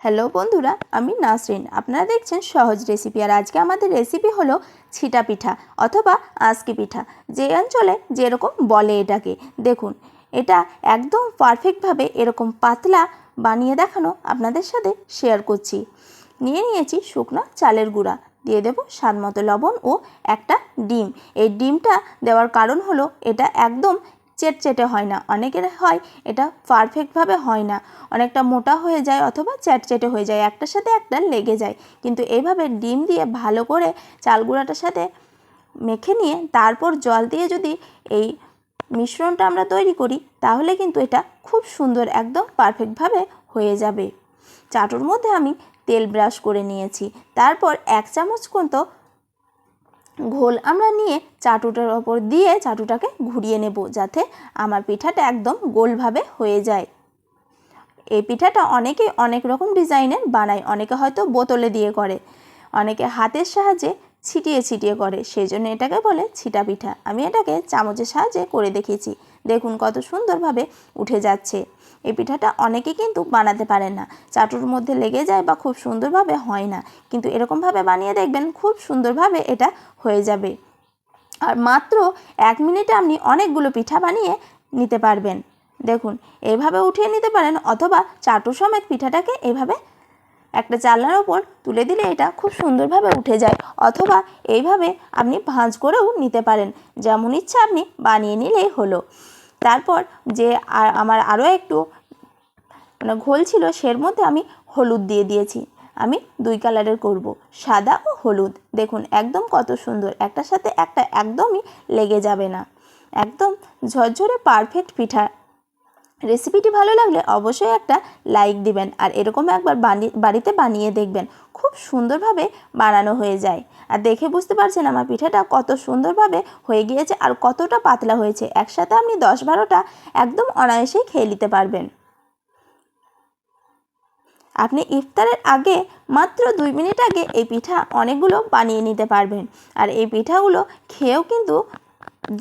Hello বন্ধুরা, আমি নাসরিন। আপনারা দেখছেন সহজ রেসিপি। আর আজকে আমাদের রেসিপি হলো ছিটা পিঠা অথবা আঁশকি পিঠা, যে অঞ্চলে যেরকম বলে এটাকে। দেখুন, এটা একদম পারফেক্টভাবে এরকম পাতলা বানিয়ে দেখানো আপনাদের সাথে শেয়ার করছি। নিয়েছি শুকনো চালের গুঁড়া, দিয়ে দেব স্বাদ মতো লবণ ও একটা ডিম। এই ডিমটা দেওয়ার কারণ হলো এটা একদম চেটচেটে হয় না। অনেকের হয় এটা পারফেক্টভাবে হয় না, অনেকটা মোটা হয়ে যায় অথবা চ্যাটচেটে হয়ে যায়, একটার সাথে একটা লেগে যায়। কিন্তু এইভাবে ডিম দিয়ে ভালো করে চাল গুঁড়াটার সাথে মেখে নিয়ে তারপর জল দিয়ে যদি এই মিশ্রণটা আমরা তৈরি করি, তাহলে কিন্তু এটা খুব সুন্দর একদম পারফেক্টভাবে হয়ে যাবে। চাটুর মধ্যে আমি তেল ব্রাশ করে নিয়েছি, তারপর 1 চামচ মতো ঘোল আমরা নিয়ে চাটুটার ওপর দিয়ে চাটুটাকে ঘুরিয়ে নেব, যাতে আমার পিঠাটা একদম গোলভাবে হয়ে যায়। এই পিঠাটা অনেকে অনেক রকম ডিজাইনের বানায়, অনেকে হয়তো বোতলে দিয়ে করে, অনেকে হাতের সাহায্যে ছিটিয়ে ছিটিয়ে করে, সেই জন্য এটাকে বলে ছিটা পিঠা। আমি এটাকে চামচের সাহায্যে করে দেখিয়েছি। দেখুন কত সুন্দরভাবে উঠে যাচ্ছে। এই পিঠাটা অনেকে কিন্তু বানাতে পারেন না, চাটুর মধ্যে লেগে যায় বা খুব সুন্দরভাবে হয় না, কিন্তু এরকমভাবে বানিয়ে দেখবেন খুব সুন্দরভাবে এটা হয়ে যাবে। আর মাত্র 1 মিনিটে আপনি অনেকগুলো পিঠা বানিয়ে নিতে পারবেন। দেখুন, এইভাবে উঠিয়ে নিতে পারেন, অথবা চাটু সমেত পিঠাটাকে এইভাবে একটা চালনার ওপর তুলে দিলে এটা খুব সুন্দরভাবে উঠে যায়, অথবা এইভাবে আপনি ভাঁজ করেও নিতে পারেন। যেমন ইচ্ছা আপনি বানিয়ে নিলেই হলো। তারপর যে আমার আরও একটু ঘোল ছিল, সের মধ্যে আমি হলুদ দিয়ে দিয়েছি। আমি 2 কালারের করব, সাদা ও হলুদ। দেখুন একদম কত সুন্দর, একটার সাথে একটা একদমই লেগে যাবে না, একদম ঝরঝরে পারফেক্ট পিঠা। রেসিপিটি ভালো লাগলে অবশ্যই একটা লাইক দিবেন, আর এরকম একবার বাড়িতে বানিয়ে দেখবেন, খুব সুন্দরভাবে বানানো হয়ে যায়। আর দেখে বুঝতে পারছেন আমার পিঠাটা কত সুন্দরভাবে হয়ে গিয়েছে আর কতটা পাতলা হয়েছে। একসাথে আপনি 10-12টা একদম অনায়াসেই খেয়ে নিতে পারবেন। আপনি ইফতারের আগে মাত্র 2 মিনিট আগে এই পিঠা অনেকগুলো বানিয়ে নিতে পারবেন। আর এই পিঠাগুলো খেয়েও কিন্তু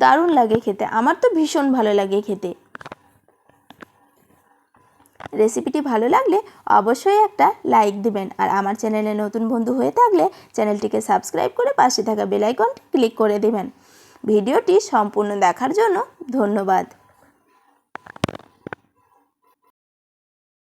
দারুণ লাগে খেতে, আমার তো ভীষণ ভালো লাগে খেতে। রেসিপিটি ভালো লাগলে অবশ্যই একটা লাইক দিবেন, আর আমার চ্যানেলে নতুন বন্ধু হয়ে থাকলে চ্যানেলটিকে সাবস্ক্রাইব করে পাশে থাকা বেল আইকন ক্লিক করে দিবেন। ভিডিওটি সম্পূর্ণ দেখার জন্য ধন্যবাদ।